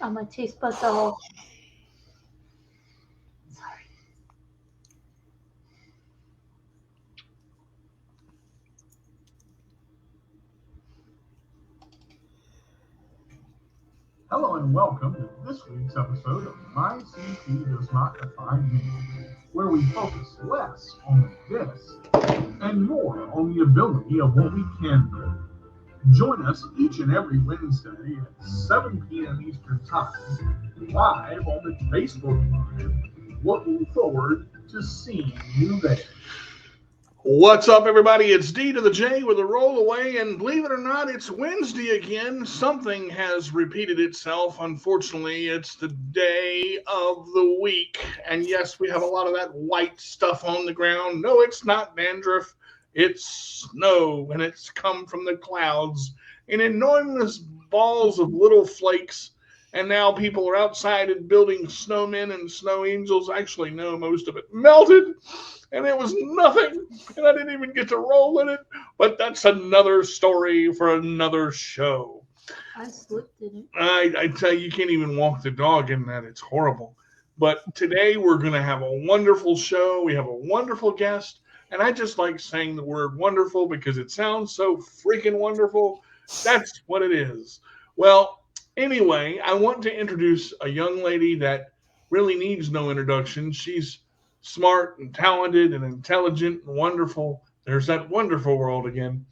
My taste buds are all sorry. Hello and welcome to this week's episode of My CP Does Not Define Me, where we focus less on the this and more on the ability of what we can do. Join us each and every Wednesday at 7 p.m. Eastern Time, live on the Facebook Live. Looking forward to seeing you there. What's up, everybody? It's D to the J with a rollaway, and believe it or not, it's Wednesday again. Something has repeated itself. Unfortunately, it's the day of the week, and yes, we have a lot of that white stuff on the ground. No, it's not dandruff, it's snow, and it's come from the clouds in enormous balls of little flakes. And now people are outside and building snowmen and snow angels. Actually, no, most of it melted and it was nothing, and I didn't even get to roll in it. But that's another story for another show. I slipped in it. I tell you, you can't even walk the dog in that. It's horrible. But today we're going to have a wonderful show. We have a wonderful guest, and I just like saying the word wonderful because it sounds so freaking wonderful. That's what it is. Well, anyway, I want to introduce a young lady that really needs no introduction. She's smart and talented and intelligent and wonderful. There's that wonderful world again.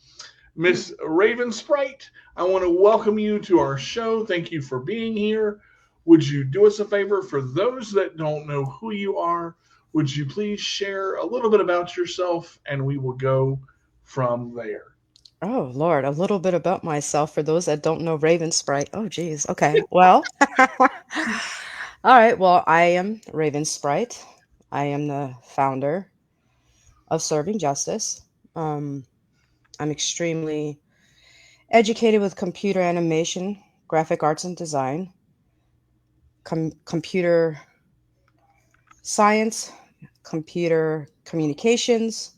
Miss Raven Sprite, I want to welcome you to our show. Thank you for being here. Would you do us a favor for those that don't know who you are? Would you please share a little bit about yourself and we will go from there? Oh, Lord, a little bit about myself for those that don't know Raven Sprite. Oh, geez. Okay. Well, all right. Well, I am Raven Sprite. I am the founder of Serving Justice. Um, I'm extremely educated with computer animation, graphic arts and design, computer science, computer communications,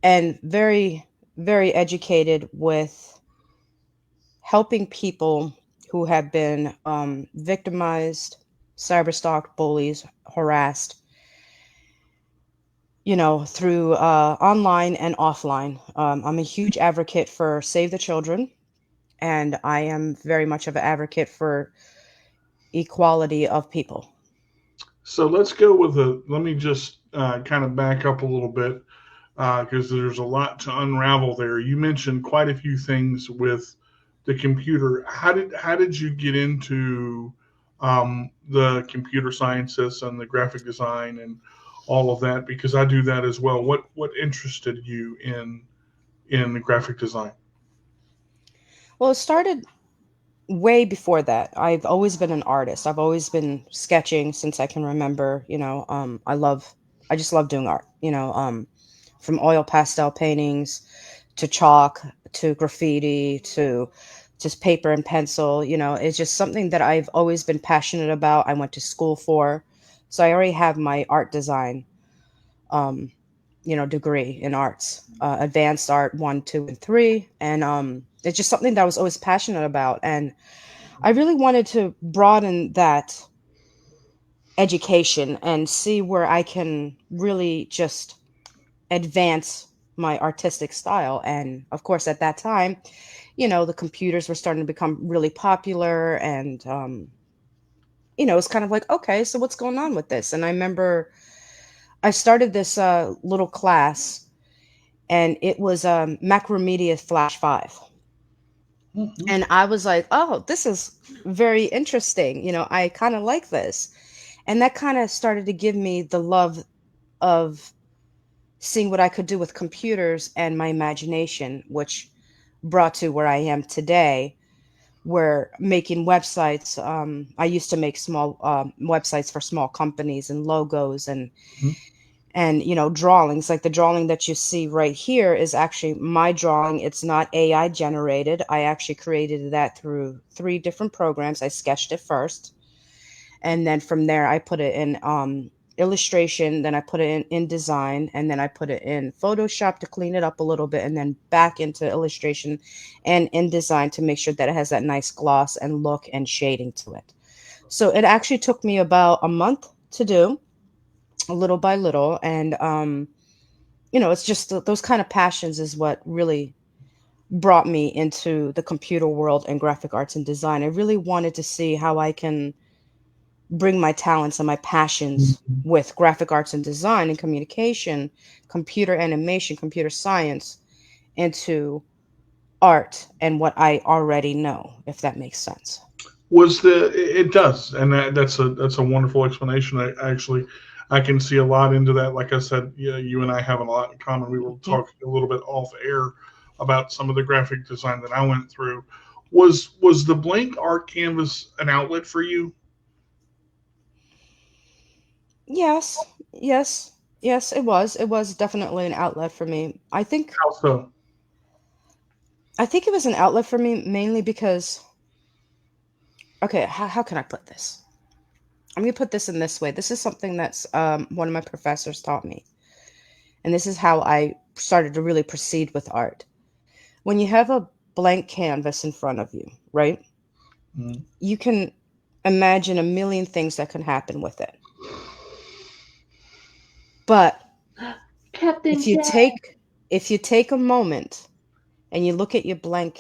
and very, very educated with helping people who have been victimized, cyberstalked, bullies, harassed, through online and offline. I'm a huge advocate for Save the Children, and I am very much of an advocate for equality of people. So let's go with let me just kind of back up a little bit because there's a lot to unravel there. You mentioned quite a few things with the computer. How did you get into the computer sciences and the graphic design and all of that? Because I do that as well. What interested you in the graphic design? Well, it started way before that. I've always been an artist. I've always been sketching since I can remember. I just love doing art. From oil pastel paintings to chalk to graffiti to just paper and pencil. It's just something that I've always been passionate about. I went to school for, so I already have my art design, um, degree in arts, advanced art one, two, and three, and it's just something that I was always passionate about, and I really wanted to broaden that education and see where I can really just advance my artistic style. And of course, at that time, the computers were starting to become really popular. And, it's kind of like, okay, so what's going on with this? And I remember I started this little class, and it was Macromedia Flash 5. Mm-hmm. And I was like, oh, this is very interesting. I kind of like this. And that kind of started to give me the love of seeing what I could do with computers and my imagination, which brought to where I am today, where making websites. I used to make small websites for small companies and logos and drawings. Like the drawing that you see right here is actually my drawing. It's not AI generated. I actually created that through 3 different programs. I sketched it first, and then from there I put it in illustration, then I put it in InDesign, and then I put it in Photoshop to clean it up a little bit, and then back into illustration and InDesign to make sure that it has that nice gloss and look and shading to it. So it actually took me about a month to do, little by little. And, it's just those kind of passions is what really brought me into the computer world and graphic arts and design. I really wanted to see how I can bring my talents and my passions Mhm. with graphic arts and design and communication, computer animation, computer science into art and what I already know, if that makes sense. Was it does, and that's a wonderful explanation. I can see a lot into that. Like I said, yeah, you and I have a lot in common. We were Mhm. talking a little bit off air about some of the graphic design that I went through. Was the blank art canvas an outlet for you? Yes, yes, yes, it was. It was definitely an outlet for me. How so? I think it was an outlet for me mainly because, okay, how can I put this? I'm gonna put this in this way. This is something that's one of my professors taught me, and this is how I started to really proceed with art. When you have a blank canvas in front of you, right? Mm. You can imagine a million things that can happen with it. But Captain if you Jack. take if you take a moment and you look at your blank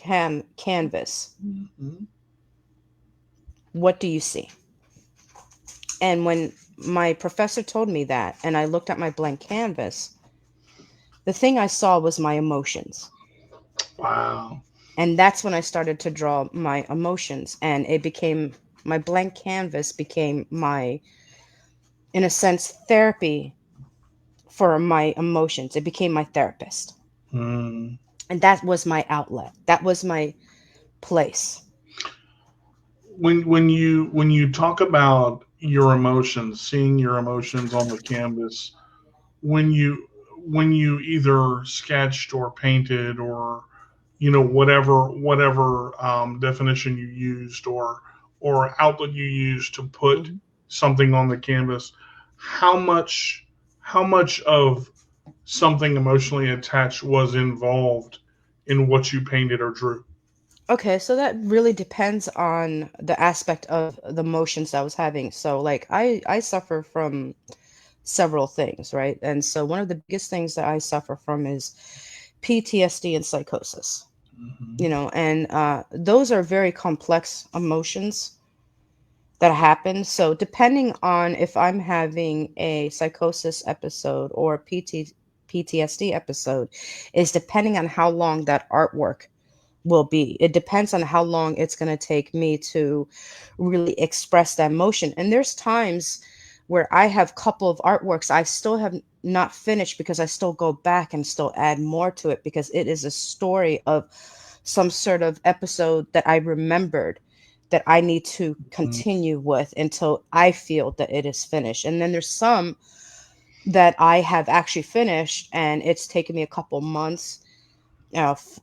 canvas, Mhm. what do you see? And when my professor told me that, and I looked at my blank canvas, the thing I saw was my emotions. Wow. And that's when I started to draw my emotions. And it became my blank canvas became my, in a sense, therapy for my emotions. It became my therapist. Mm. And that was my outlet. That was my place. When you talk about your emotions, seeing your emotions on the canvas, when you either sketched or painted or whatever definition you used or outlet you used to put Mhm. something on the canvas, how much how much of something emotionally attached was involved in what you painted or drew? Okay, so that really depends on the aspect of the emotions I was having. So like I suffer from several things, right? And so one of the biggest things that I suffer from is PTSD and psychosis. Hmm. And those are very complex emotions that happen. So depending on if I'm having a psychosis episode or a PTSD episode is depending on how long that artwork will be. It depends on how long it's going to take me to really express that emotion. And there's times where I have a couple of artworks I still have not finished because I still go back and still add more to it because it is a story of some sort of episode that I remembered that I need to continue with until I feel that it is finished. And then there's some that I have actually finished and it's taken me a couple months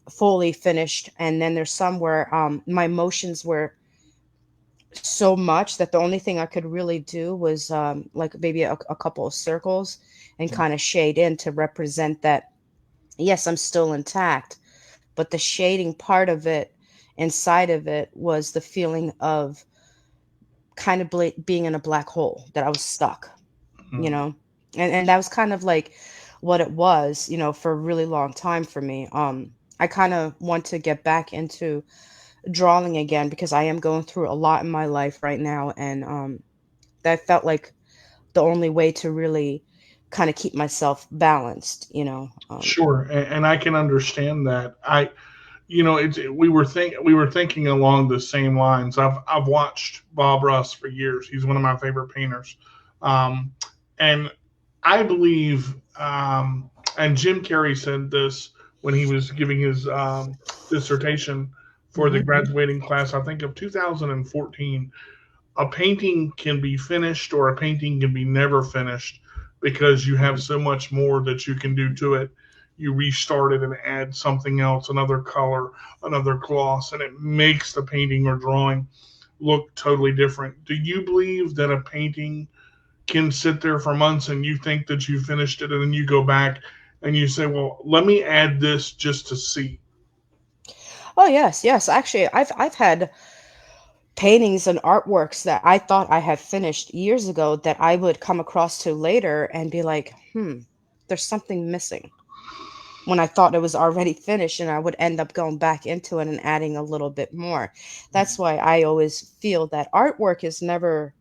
fully finished. And then there's some where my emotions were so much that the only thing I could really do was like maybe a couple of circles and kind of shade in to represent that, yes, I'm still intact. But the shading part of it, inside of it, was the feeling of kind of being in a black hole that I was stuck, you Hmm. know? And that was kind of like what it was, for a really long time for me. I kind of want to get back into drawing again because I am going through a lot in my life right now, and that felt like the only way to really kind of keep myself balanced, Sure, and I can understand that. It's we were thinking along the same lines. I've watched Bob Ross for years. He's one of my favorite painters, um, and I believe, and Jim Carrey said this when he was giving his dissertation for the Hmm. graduating class, I think of 2014. A painting can be finished or a painting can be never finished because you have so much more that you can do to it. You restart it and add something else, another color, another gloss, and it makes the painting or drawing look totally different. Do you believe that a painting can sit there for months and you think that you finished it and then you go back and you say, well, let me add this just to see? Oh yes, yes. Actually, I've had paintings and artworks that I thought I had finished years ago that I would come across to later and be like, there's something missing, when I thought it was already finished, and I would end up going back into it and adding a little bit more. That's why I always feel that artwork is never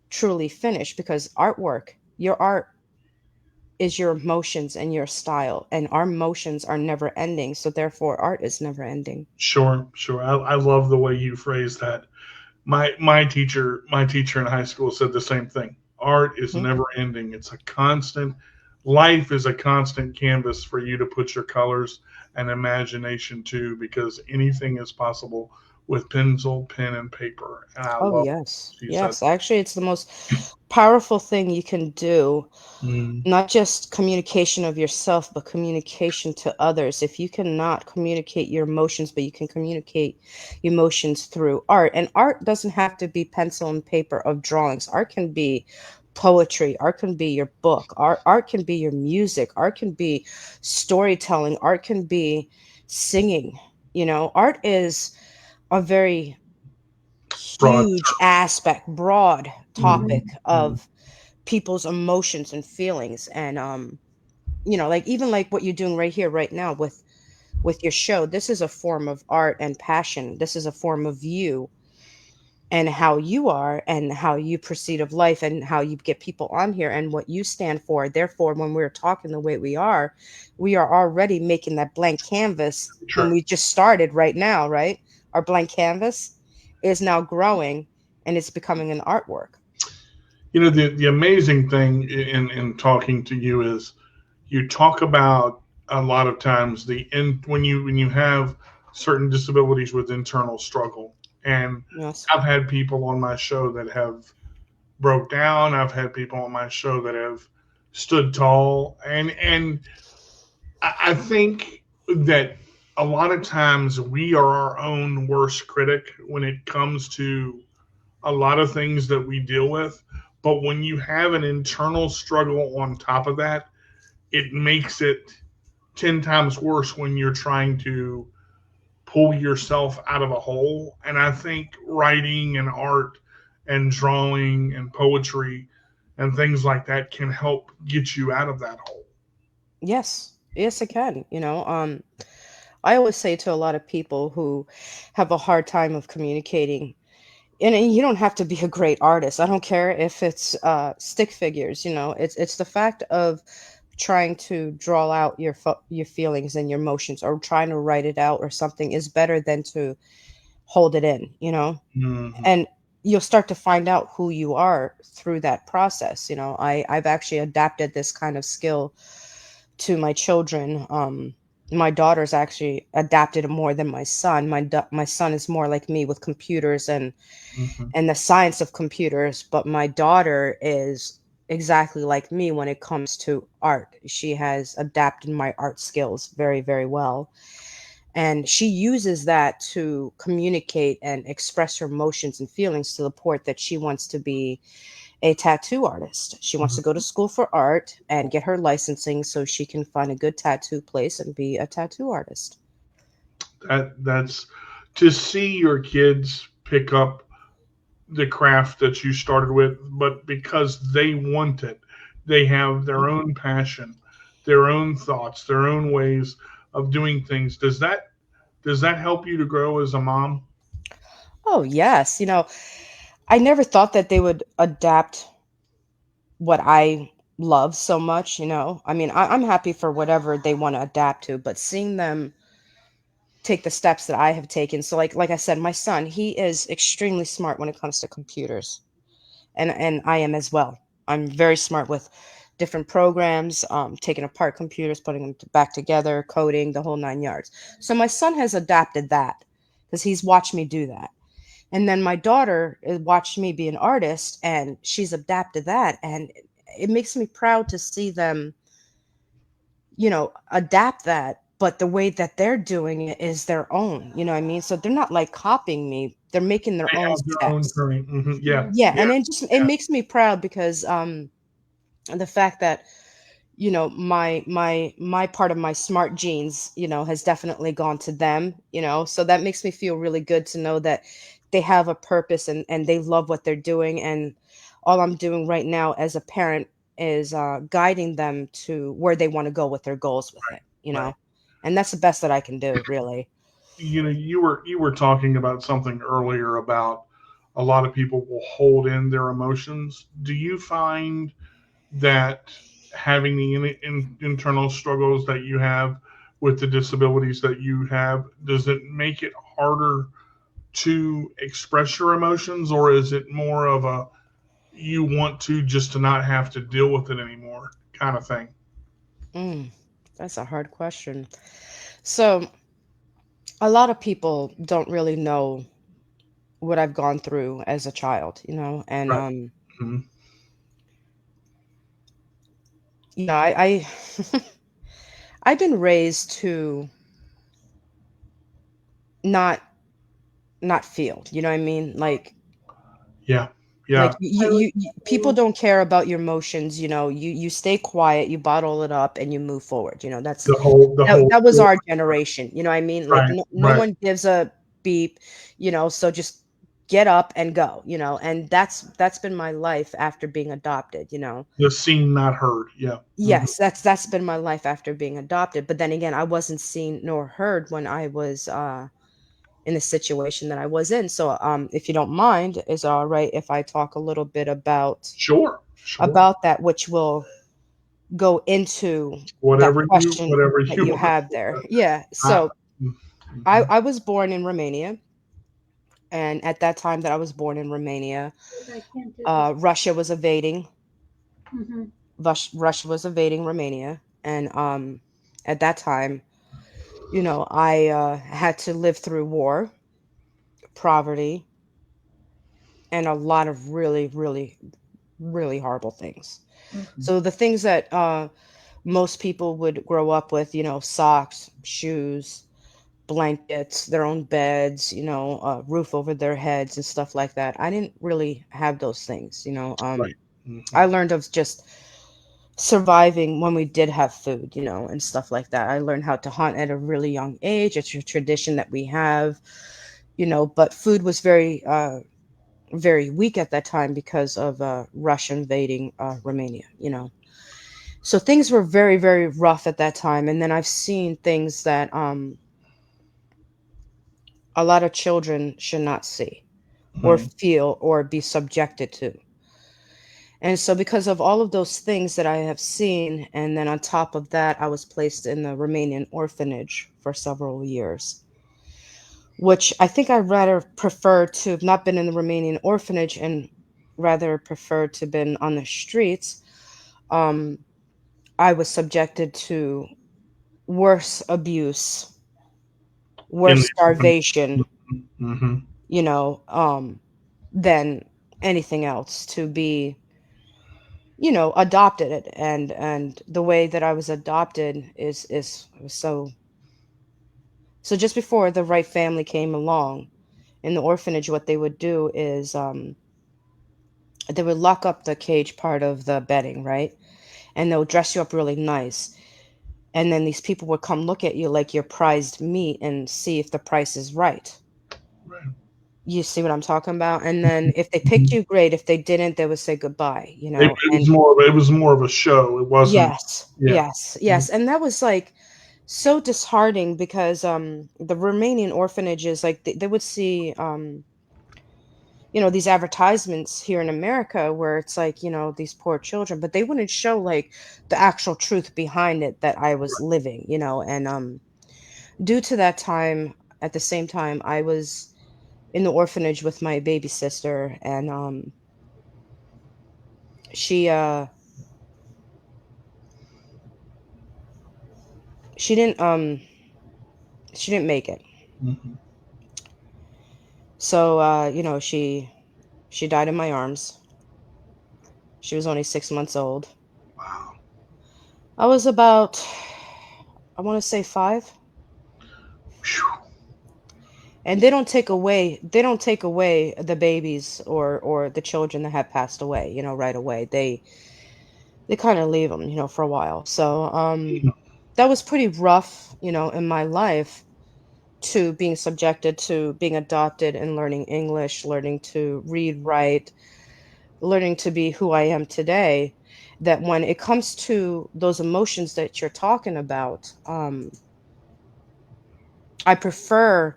truly finished, because artwork, your art is your emotions and your style, and our emotions are never ending, so therefore art is never ending. Sure, sure. I love the way you phrase that. My teacher in high school said the same thing. Art is Mhm. never ending. It's a constant. Life is a constant canvas for you to put your colors and imagination to, because anything is possible with pencil, pen, and paper. And I Oh, love yes. she said. Yes. Actually, it's the most powerful thing you can do. Mm, Not just communication of yourself, but communication to others. If you cannot communicate your emotions, but you can communicate emotions through art. And art doesn't have to be pencil and paper of drawings. Art can be poetry. Art can be your book. Art can be your music. Art can be storytelling. Art can be singing. Art is a very broad. huge aspect, broad Mm, topic mm, of people's emotions and feelings. And like, even like what you're doing right here right now with your show, this is a form of art and passion. This is a form of you and how you are and how you proceed of life and how you get people on here and what you stand for. Therefore, when we're talking the way we are already making that blank canvas. When sure. we just started right now, right, our blank canvas is now growing, and it's becoming an artwork. The amazing thing in talking to you is you talk about a lot of times when you have certain disabilities with internal struggle. And Yes. I've had people on my show that have broke down. I've had people on my show that have stood tall. And I think that a lot of times we are our own worst critic when it comes to a lot of things that we deal with. But when you have an internal struggle on top of that, it makes it 10 times worse when you're trying to pull yourself out of a hole. And I think writing and art and drawing and poetry and things like that can help get you out of that hole. Yes. Yes, it can. I always say to a lot of people who have a hard time of communicating, and you don't have to be a great artist. I don't care if it's stick figures. It's the fact of trying to draw out your feelings and your emotions, or trying to write it out or something, is better than to hold it in. Mm-hmm. And you'll start to find out who you are through that process. I've actually adapted this kind of skill to my children. My daughter's actually adapted it more than my son. My son is more like me with computers Mm-hmm. and the science of computers, but my daughter is exactly like me when it comes to art. She has adapted my art skills very, very well. And she uses that to communicate and express her emotions and feelings, to the point that she wants to be a tattoo artist. She wants to go to school for art and get her licensing so she can find a good tattoo place and be a tattoo artist. That's to see your kids pick up the craft that you started with, but because they want it, they have their own passion, their own thoughts, their own ways of doing things. Does that help you to grow as a mom? Oh, yes. I never thought that they would adapt what I love so much. I mean, I'm happy for whatever they want to adapt to, but seeing them take the steps that I have taken. So like I said, my son, he is extremely smart when it comes to computers. And I am as well. I'm very smart with different programs, taking apart computers, putting them back together, coding, the whole nine yards. So my son has adapted that because he's watched me do that. And then my daughter watched me be an artist, and she's adapted that. And it makes me proud to see them, adapt that. But the way that they're doing it is their own, you know what I mean? So they're not like copying me, they're making their They own have their own steps. journey. Yeah, Yeah. yeah, And it yeah. makes me proud because the fact that my part of my smart genes has definitely gone to them. So that makes me feel really good to know that they have a purpose and they love what they're doing. And all I'm doing right now as a parent is guiding them to where they want to go with their goals with it, you Right. know. And that's the best that I can do, really. You were talking about something earlier about a lot of people will hold in their emotions. Do you find that having the internal struggles that you have with the disabilities that you have, does it make it harder to express your emotions, or is it more of a you want to just to not have to deal with it anymore kind of thing? Mm, that's a hard question. So a lot of people don't really know what I've gone through as a child, you know, and Right. Mhm. you know, I I've been raised to not not feel, you know what I mean? Yeah. Like Yeah. people don't care about your emotions, you know. You stay quiet, you bottle it up, and you move forward. You know, The whole that was our generation. You know what I mean? Like right. no Right. one gives a beep, you know. So just get up and go, you know. And that's been my life after being adopted. You know, The seen not heard. Yeah. Mhm. yes, that's been my life after being adopted. But then again, I wasn't seen nor heard when I was in the situation that I was in. So, if you don't mind, is it all right if I talk a little bit Sure. Sure. about that, which will go into that Whatever you question whatever that you you want to have there? Yeah. I, So mhm. I was born in Romania, and at that time that I was born in Romania, I can't do this. Russia was invading. Hmm. Russia was invading Romania, and at that time, you know, I had to live through war, poverty, and a lot of really, really, really horrible things. Mhm. So the things that most people would grow up with, you know, socks, shoes, blankets, their own beds, you know, roof over their heads and stuff like that. I didn't really have those things, you know. Right. Mhm. I learned of just surviving when we did have food, you know, and stuff like that. I learned how to hunt at a really young age. It's a tradition that we have, you know, but food was very weak at that time because of Russia invading Romania, you know. So things were very, very rough at that time. And then I've seen things that a lot of children should not see or Mhm. feel or be subjected to. And so, because of all of those things that I have seen, and then on top of that, I was placed in the Romanian orphanage for several years, which I think I rather prefer to have not been in the Romanian orphanage and rather prefer to been on the streets. Um, I was subjected to worse abuse, In worse starvation, mhm. you know, than anything else to be, you know, adopted. And the way that I was adopted is so just before the right family came along in the orphanage, what they would do is they would lock up the cage part of the bedding, right? And they'll dress you up really nice. And then these people would come look at you like you're prized meat and see if the price is right. Right. You see what I'm talking about? And then if they picked Mhm. you, great. If they didn't, they would say goodbye, you It, know? it And was more of a show. It wasn't. yes, Yeah. yes, yes. And that was like so disheartening because the Romanian orphanages, like they would see you know, these advertisements here in America where it's like, you know, these poor children, but they wouldn't show like the actual truth behind it that I was living, you know. And due to that time, at the same time, I was in the orphanage with my baby sister, and she uh she didn't um she didn't make it. Mhm. So you know, she died in my arms. She was only 6 months old. Wow. I was about, I want to say 5. Phew. And they don't take away the babies or the children that have passed away, you know, right away. They kind of leave them, you know, for a while. So that was pretty rough, you know, in my life. to being subjected to being adopted and learning English, learning to read, write, learning to be who I am today, that when it comes to those emotions that you're talking about, I prefer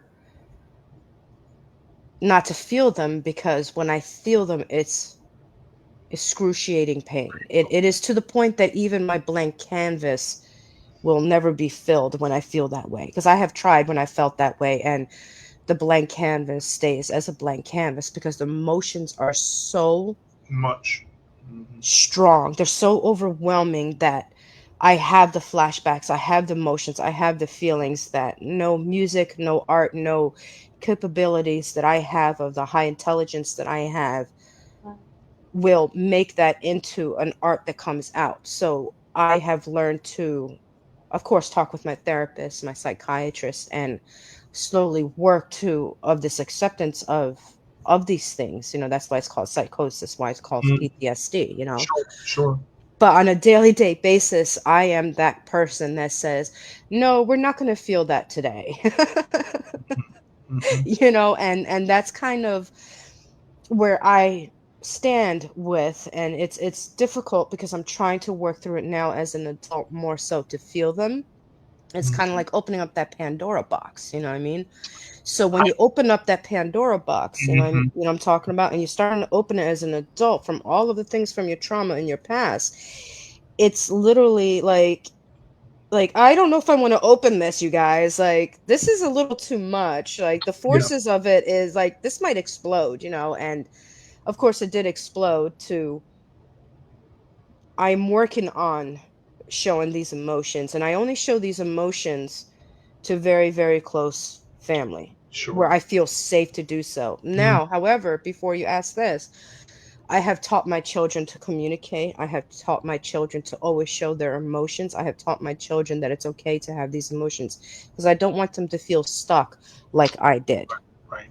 not to feel them, because when I feel them, it's excruciating pain. It is to the point that even my blank canvas will never be filled when I feel that way. Because I have tried when I felt that way, and the blank canvas stays as a blank canvas because the emotions are so Much. Hmm. strong. They're so overwhelming that I have the flashbacks, I have the emotions, I have the feelings that no music, no art, no capabilities that I have of the high intelligence that I have will make that into an art that comes out. So I have learned to, of course, talk with my therapist, my psychiatrist, and slowly work to of this acceptance of these things. That's why it's called psychosis, why it's called Mm. PTSD. Sure, sure. But on a daily day basis, I am that person that says, no, we're not going to feel that today. Hmm. And that's kind of where I stand with, and it's difficult because I'm trying to work through it now as an adult, more so to feel them. It's kind of like opening up that Pandora box, you know what I mean? So when you open up that Pandora box, Hmm. I'm talking about, and you're starting to open it as an adult from all of the things from your trauma in your past, it's literally like I don't know if I want to open this, you guys. Like, this is a little too much. Like, the Yeah, forces of it is like this might explode, and of course it did explode to I'm working on showing these emotions, and I only show these emotions to very, very close family where sure. I feel safe to do so. Mm. Now, however, before you ask this, I have taught my children to communicate. I have taught my children to always show their emotions. I have taught my children that it's okay to have these emotions because I don't want them to feel stuck like I did. Right.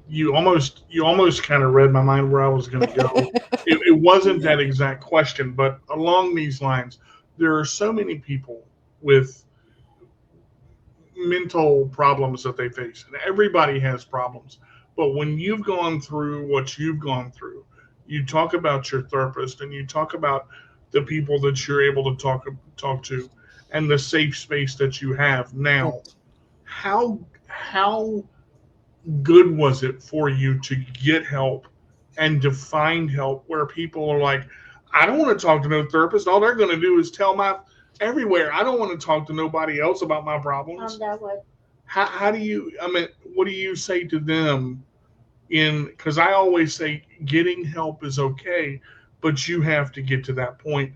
You almost kind of read my mind where I was going to go. It wasn't that exact question, but along these lines, there are so many people with mental problems that they face, and everybody has problems. But when you've gone through what you've gone through, you talk about your therapist, and you talk about the people that you're able to talk to, and the safe space that you have Mm. now. How good was it for you to get help and to find help where people are like, I don't want to talk to no therapist. All they're going to do is tell my everywhere. I don't want to talk to nobody else about my problems. That way. How do you, I mean, what do you say to them because I always say getting help is okay, but you have to get to that point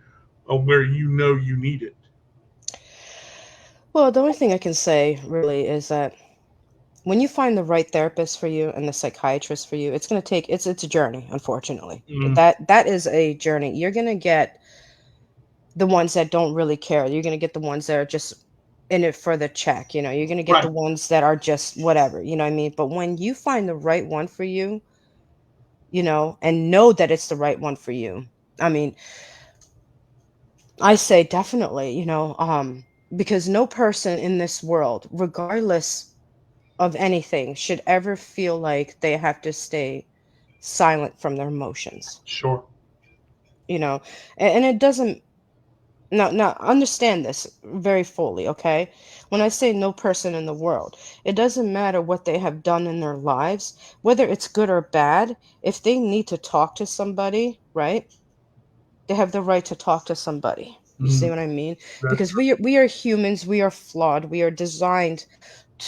of where you know you need it. Well, the only thing I can say really is that when you find the right therapist for you and the psychiatrist for you, it's going to take it's a journey, unfortunately. Mm, That is a journey. You're going to get the ones that don't really care. You're going to get the ones that are just in it for the check. You're going to get right. the ones that are just whatever, you know what I mean? But when you find the right one for you, and know that it's the right one for you, I mean, I say definitely, because no person in this world, regardless of anything, should ever feel like they have to stay silent from their emotions, Sure. you know? And it doesn't. Now, understand this very fully, okay? When I say no person in the world, it doesn't matter what they have done in their lives, whether it's good or bad. If they need to talk to somebody, right? They have the right to talk to somebody. You see Mm, what I mean? that's Because we are humans, we are flawed, we are designed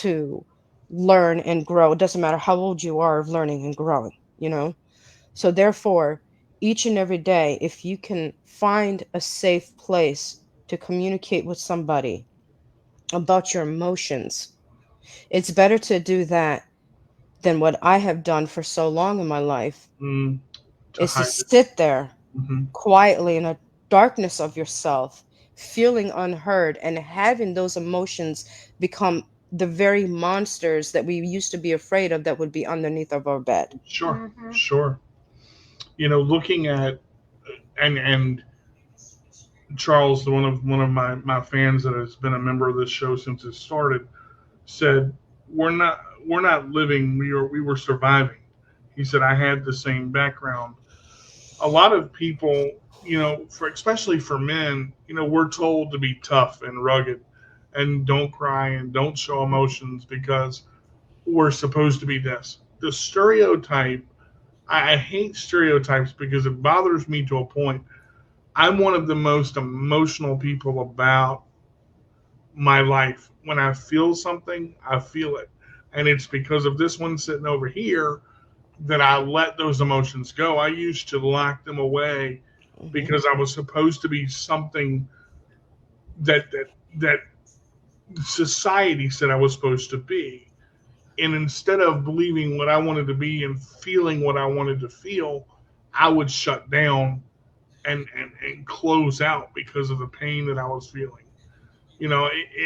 to learn and grow. It doesn't matter how old you are of learning and growing. So therefore, each and every day, if you can find a safe place to communicate with somebody about your emotions, it's better to do that than what I have done for so long in my life, mm, to is to hide it. sit there Hmm. quietly in a darkness of yourself, feeling unheard and having those emotions become the very monsters that we used to be afraid of that would be underneath of our bed. Sure. Mm-hmm. Sure. Looking at and Charles, one of my fans that has been a member of this show since it started, said, we're not living, we were surviving. He said, I had the same background. A lot of people, for especially for men, we're told to be tough and rugged and don't cry and don't show emotions because we're supposed to be this. The stereotype, I hate stereotypes because it bothers me to a point. I'm one of the most emotional people about my life. When I feel something, I feel it. And it's because of this one sitting over here that I let those emotions go. I used to lock them away Hmm. because I was supposed to be something that society said I was supposed to be. And instead of believing what I wanted to be and feeling what I wanted to feel, I would shut down and close out because of the pain that I was feeling.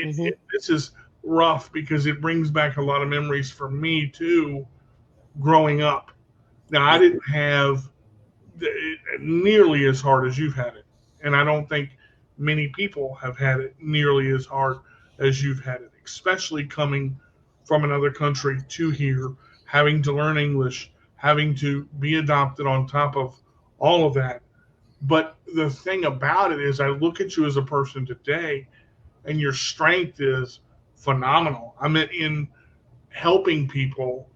Hmm. This is rough because it brings back a lot of memories for me too, growing up. Now I didn't have nearly as hard as you've had it, and I don't think many people have had it nearly as hard as you've had it, especially coming from another country to here, having to learn English, having to be adopted on top of all of that. But the thing about it is, I look at you as a person today, and your strength is phenomenal. I mean, in helping people,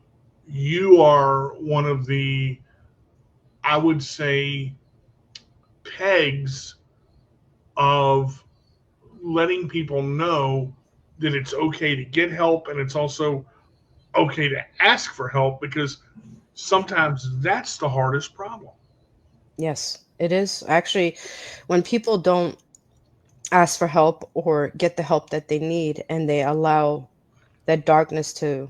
you are one of the, I would say, pegs of letting people know that it's okay to get help and it's also okay to ask for help because sometimes that's the hardest problem. Yes, it is. Actually, when people don't ask for help or get the help that they need and they allow that darkness to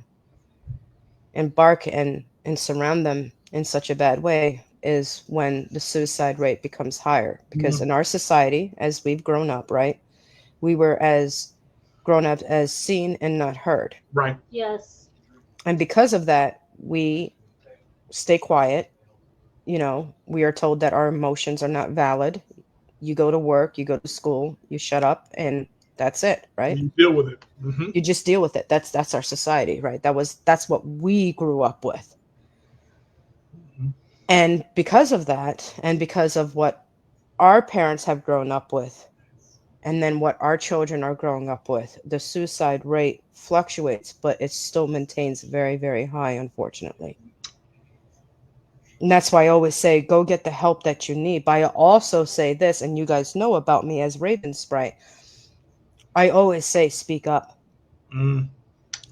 embark and surround them in such a bad way is when the suicide rate becomes higher. Because Mm, in our society, as we've grown up, right, we were as grown up as seen and not heard. right. Yes. And because of that, we stay quiet. We are told that our emotions are not valid. You go to work, you go to school, you shut up, and that's it, right? You deal with it. Hmm. You just deal with it. That's our society, right? That's what we grew up with. And because of that, and because of what our parents have grown up with, and then what our children are growing up with, the suicide rate fluctuates, but it still maintains very, very high, unfortunately. And that's why I always say, go get the help that you need. But I also say this, and you guys know about me as Raven Sprite. I always say, speak up. Mm,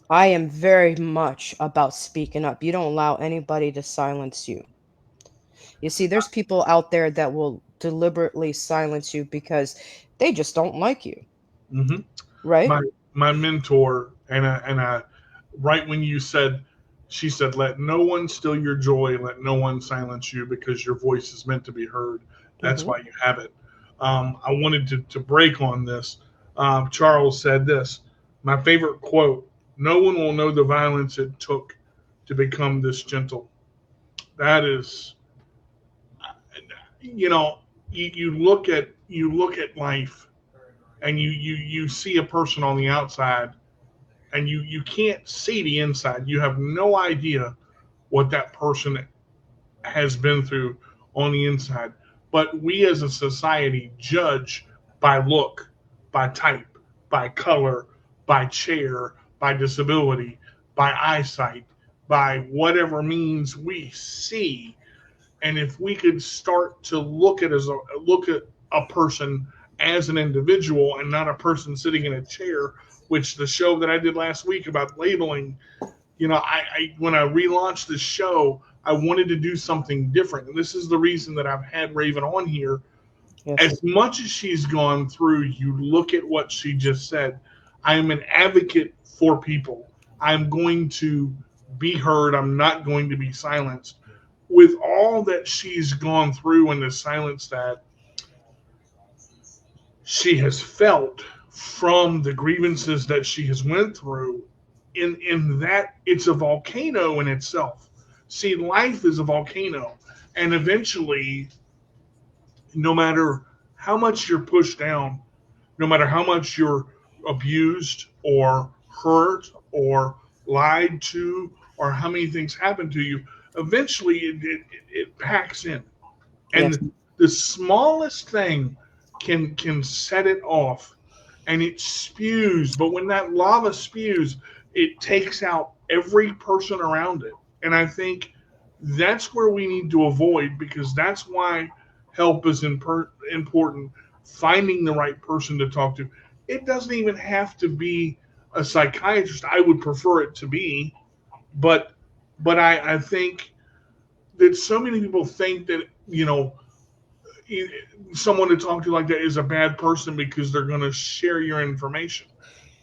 I am very much about speaking up. You don't allow anybody to silence you. You see, there's people out there that will deliberately silence you because they just don't like you, hmm right? my mentor and I, right when you said, she said, let no one steal your joy, let no one silence you because your voice is meant to be heard. That's Hmm. why you have it. I wanted to break on this. Charles said this, my favorite quote: no one will know the violence it took to become this gentle. That is, you know, you look at life and you see a person on the outside and you can't see the inside. You have no idea what that person has been through on the inside. But we as a society judge by look, by type, by color, by chair, by disability, by eyesight, by whatever means we see. And if we could start to look at a person as an individual and not a person sitting in a chair, which the show that I did last week about labeling, I when I relaunched this show, I wanted to do something different. And this is the reason that I've had Raven on here. Yes. As much as she's gone through, you look at what she just said. I am an advocate for people. I'm going to be heard. I'm not going to be silenced. With all that she's gone through and the silence that she has felt from the grievances that she has went through, in that it's a volcano in itself. See, life is a volcano, and eventually, no matter how much you're pushed down, no matter how much you're abused or hurt or lied to or how many things happen to you, eventually it packs in. Yes. And the smallest thing can set it off and it spews. But when that lava spews, it takes out every person around it. And I think that's where we need to avoid, because that's why help is important. Finding the right person to talk to. It doesn't even have to be a psychiatrist. I would prefer it to be, but I think that so many people think that, someone to talk to like that is a bad person because they're going to share your information.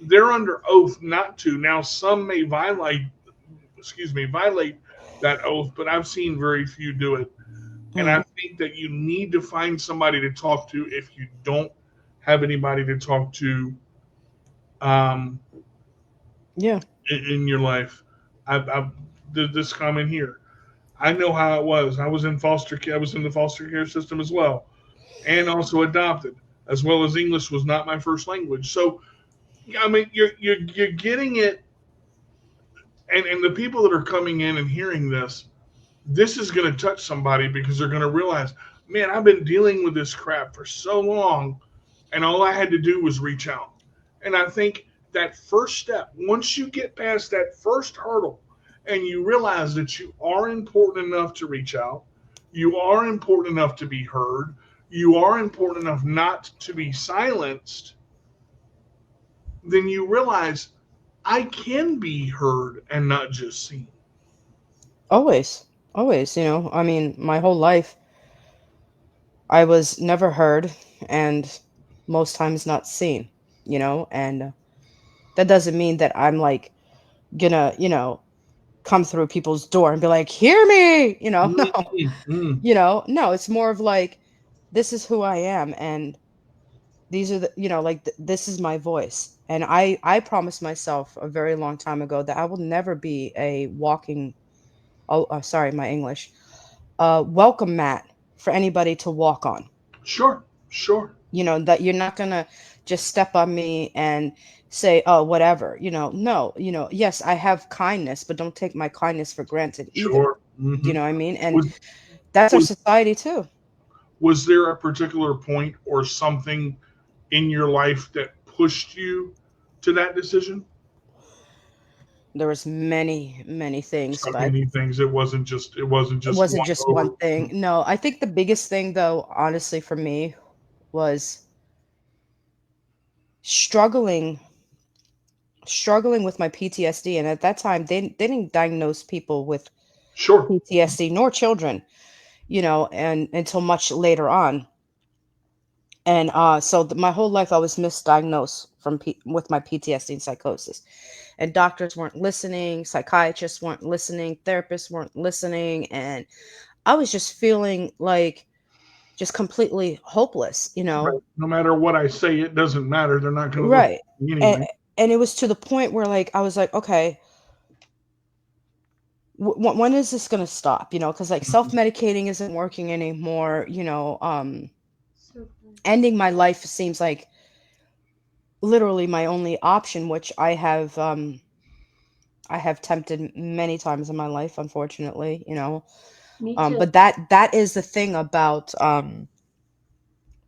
They're under oath not to. Now, some may violate that oath, but I've seen very few do it. And I think that you need to find somebody to talk to if you don't have anybody to talk to um, Yeah. in your life. I've did this comment here. I know how it was. I was in foster care. I was in the foster care system as well, and also adopted, as well as English was not my first language. So, I mean, you're getting it, and the people that are coming in and hearing this is going to touch somebody because they're going to realize, man, I've been dealing with this crap for so long, and all I had to do was reach out. And I think that first step, once you get past that first hurdle and you realize that you are important enough to reach out, you are important enough to be heard, you are important enough not to be silenced, then you realize I can be heard and not just seen. Always. Always, I mean, my whole life I was never heard and most times not seen, and that doesn't mean that I'm like gonna, come through people's door and be like, "Hear me," no. Mm-hmm. No, it's more of like, this is who I am, and these are the, like this is my voice. And I promised myself a very long time ago that I will never be a walking, sorry, my English, welcome mat for anybody to walk on. Sure, sure. That you're not gonna just step on me and say, oh, whatever. No, yes, I have kindness, but don't take my kindness for granted either. Sure. You Hmm. know what I mean? And Was, that's our was society too. was there a particular point or something in your life that pushed you to that decision? There was many things, So but many things. It wasn't it just wasn't one just one over. thing. No, I think the biggest thing though, honestly, for me was struggling struggling with my PTSD. And at that time they didn't diagnose people with Sure. PTSD nor children, and until much later on. And so my whole life I was misdiagnosed with my PTSD and psychosis. And doctors weren't listening, psychiatrists weren't listening, therapists weren't listening, and I was just feeling like just completely hopeless, Right. No matter what I say, it doesn't matter. They're not going to listen Right. to me And, anyway. and it was to the point where like I was like, okay, when is this going to stop? Because like self-medicating isn't working anymore. So good. Ending my life seems like literally my only option, which I have tempted many times in my life, unfortunately. Me too. But that is the thing about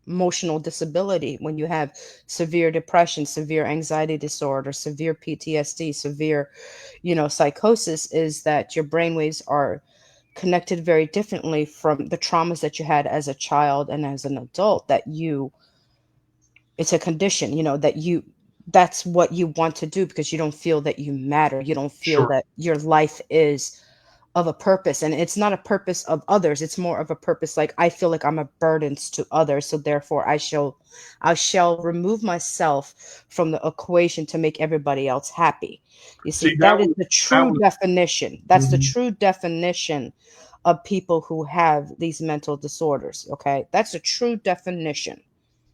emotional disability. When you have severe depression, severe anxiety disorder, severe PTSD, severe, psychosis, is that your brainwaves are connected very differently from the traumas that you had as a child and as an adult. It's a condition, that's what you want to do because you don't feel that you matter. You don't feel Sure. that your life is of a purpose, and it's not a purpose of others. It's more of a purpose like I feel like I'm a burden to others, so therefore I shall remove myself from the equation to make everybody else happy. You see, See, that is the that true was definition. That's the mhm. true definition of people who have these mental disorders. Okay, that's a true definition.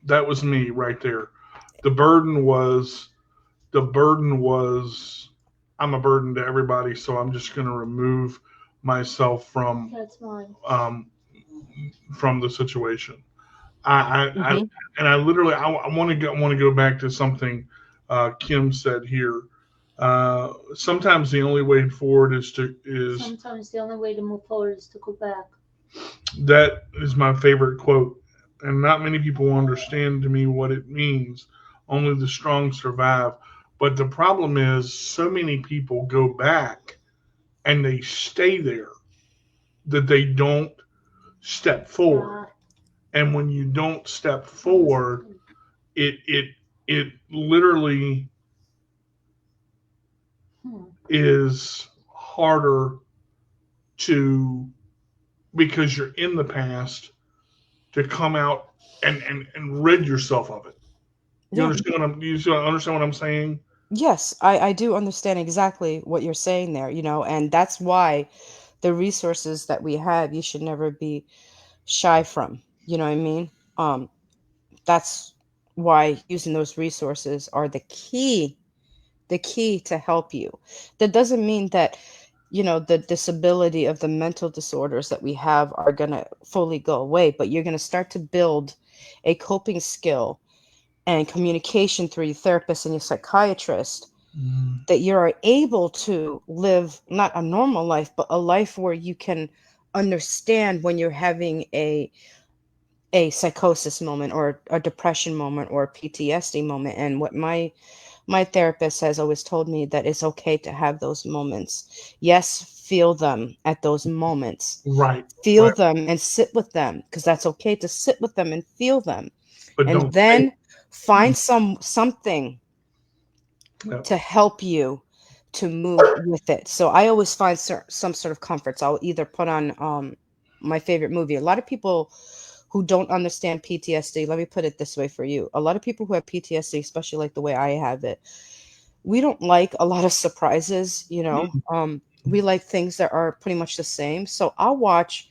That was me right there. The burden was the burden was, I'm a burden to everybody, so I'm just going to remove myself That's mine. um, from the situation. I Hmm. and I literally I want to go back to something Kim said here. Sometimes the only way forward is Sometimes the only way to move forward is to go back. that is my favorite quote, and not many people understand to me what it means. Only the strong survive. But the problem is, so many people go back and they stay there that they don't step forward. And when you don't step forward, it literally is harder to, because you're in the past, to come out and rid yourself of it. You Yeah. understand what I'm saying? Yes, I do understand exactly what you're saying there, and that's why the resources that we have, you should never be shy from. You know what I mean? That's why using those resources are the key to help you. That doesn't mean that, the disability of the mental disorders that we have are going to fully go away, but you're going to start to build a coping skill and communication through your therapist and your psychiatrist, that you're able to live not a normal life, but a life where you can understand when you're having a psychosis moment or a depression moment or a PTSD moment. And what my therapist has always told me, that it's okay to have those moments. Yes, feel them at those moments. Right. Feel them and sit with them, because that's okay to sit with them and feel them. But And don't then find something Yep. to help you to move with it. So I always find some sort of comfort. So I'll either put on my favorite movie. A lot of people who don't understand PTSD, let me put it this way for you. A lot of people who have PTSD, especially like the way I have it, we don't like a lot of surprises, we like things that are pretty much the same. So I'll watch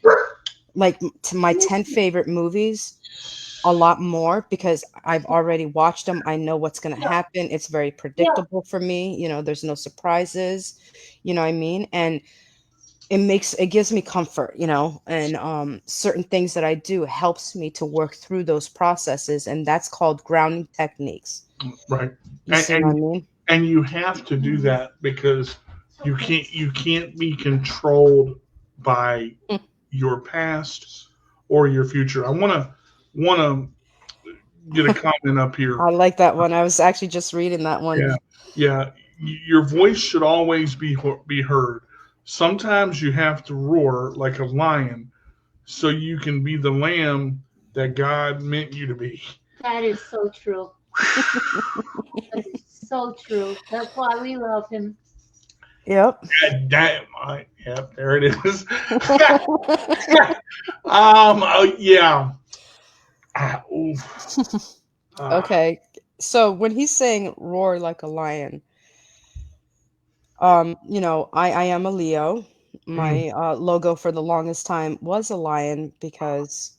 like to my 10 favorite movies a lot more, because I've already watched them. I know what's going to happen. It's very predictable for me. There's no surprises, you know what I mean? And it gives me comfort, and certain things that I do helps me to work through those processes. And that's called grounding techniques. Right. You see what I mean? And you have to do that because you can't be controlled by your past or your future. I want to get a comment up here. I like that one. I was actually just reading that one. Yeah. Your voice should always be heard. Sometimes you have to roar like a lion so you can be the lamb that God meant you to be. That is so true. That is so true. That's why we love him. Yep. Yep, there it is. Yeah. Okay. So when he's saying roar like a lion, I am a Leo. My logo for the longest time was a lion, because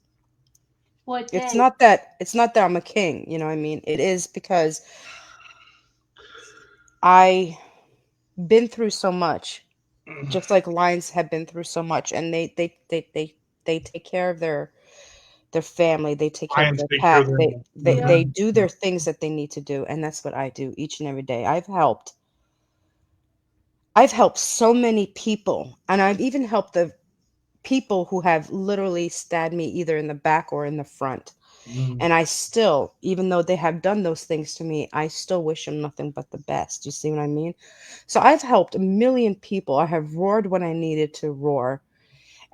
it's not that I'm a king, you know what I mean? It is because I been through so much, just like lions have been through so much, and they take care of their family, they take care of Lions their take care pack, of they do their things that they need to do, and that's what I do each and every day. I've helped so many people, and I've even helped the people who have literally stabbed me either in the back or in the front. And I still, even though they have done those things to me, I still wish them nothing but the best. You see what I mean? So I've helped a million people. I have roared when I needed to roar,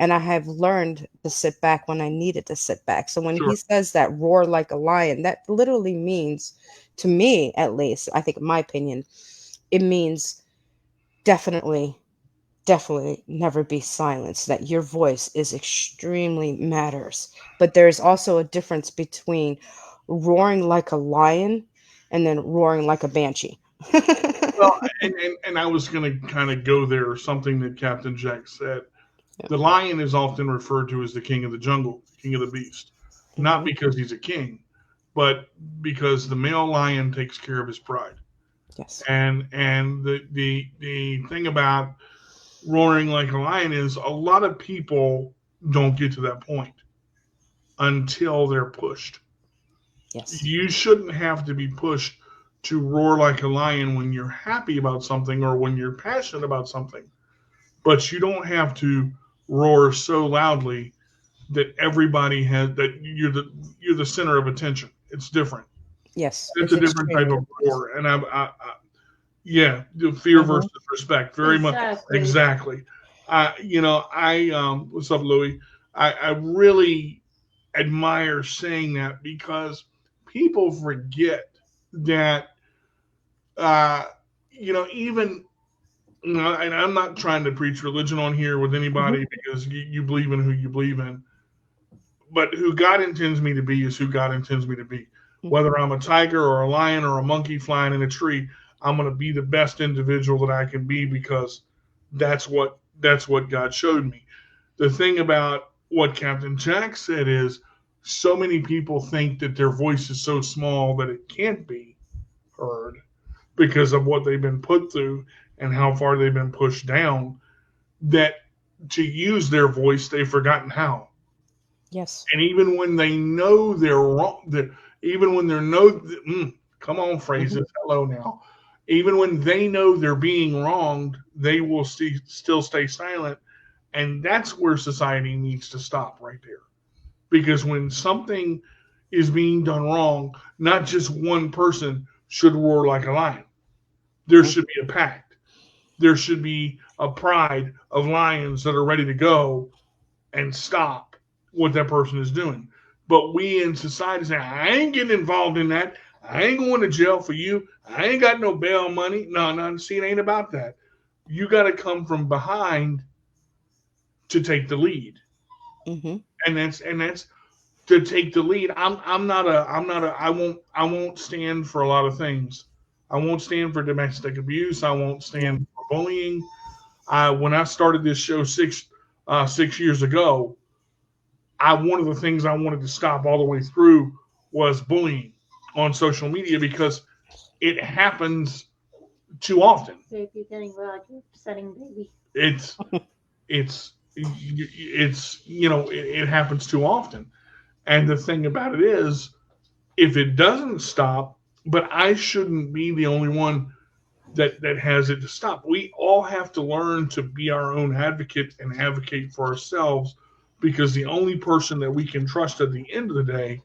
and I have learned to sit back when I needed to sit back. So when he says that roar like a lion, that literally means, to me at least, I think in my opinion, it means definitely never be silenced, that your voice is extremely matters. But there's also a difference between roaring like a lion and then roaring like a banshee. Well, and I was going to kind of go there, something that Captain Jack said. The lion is often referred to as the king of the jungle, king of the beast, not because he's a king, but because the male lion takes care of his pride. Yes. And the thing about roaring like a lion is a lot of people don't get to that point until they're pushed. Yes. You shouldn't have to be pushed to roar like a lion when you're happy about something or when you're passionate about something, but you don't have to roar so loudly that everybody has that you're the center of attention. It's different. Yes, It's it's a different type extremely of different. roar, and yeah, the fear Hmm. versus respect, very much Exactly. exactly. What's up, Louis? I really admire saying that because people forget that uh, even and I'm not trying to preach religion on here with Hmm. anybody because you believe in who you believe in, but who God intends me to be is who God intends me to be. Hmm. Whether I'm a tiger or a lion or a monkey flying in a tree, I'm going to be the best individual that I can be because that's what God showed me. The thing about what Captain Jack said is so many people think that their voice is so small that it can't be heard because of what they've been put through and how far they've been pushed down that to use their voice they've forgotten how. Yes. And even when they know they're wrong, even when they're no, come on, Hmm. phrases, hello now. Even when they know they're being wronged, they will still stay silent, and that's where society needs to stop right there. Because when something is being done wrong, not just one person should roar like a lion. There should be a pact. There should be a pride of lions that are ready to go and stop what that person is doing. But we in society say, I ain't getting involved in that. I ain't going to jail for you. I ain't got no bail money. No, no, see, it ain't about that. You got to come from behind to take the lead, Hmm. and that's to take the lead. I won't stand for a lot of things. I won't stand for domestic abuse. I won't Yeah. stand for bullying. When I started this show 6 years ago, one of the things I wanted to stop all the way through was bullying on social media because it happens too often. Babe, you're getting loud. You're upsetting baby. It's it happens too often. And the thing about it is, if it doesn't stop, but I shouldn't be the only one that has it to stop. We all have to learn to be our own advocate and advocate for ourselves because the only person that we can trust at the end of the day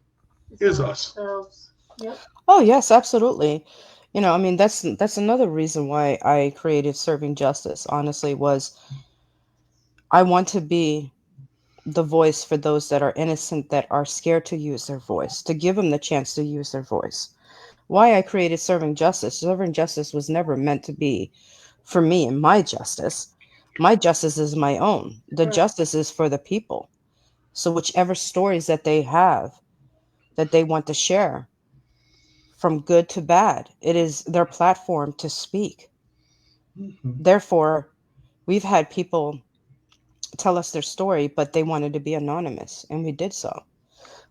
It's is us. ourselves. Yep. Oh, yes, absolutely. I mean, that's another reason why I created Serving Justice, honestly, was I want to be the voice for those that are innocent, that are scared to use their voice, to give them the chance to use their voice. Why I created Serving Justice. Serving Justice was never meant to be for me and my justice. My justice is my own. The Correct. justice is for the people. So whichever stories that they have that they want to share, from good to bad, it is their platform to speak. Mhm. Therefore, we've had people tell us their story, but they wanted to be anonymous, and we did so.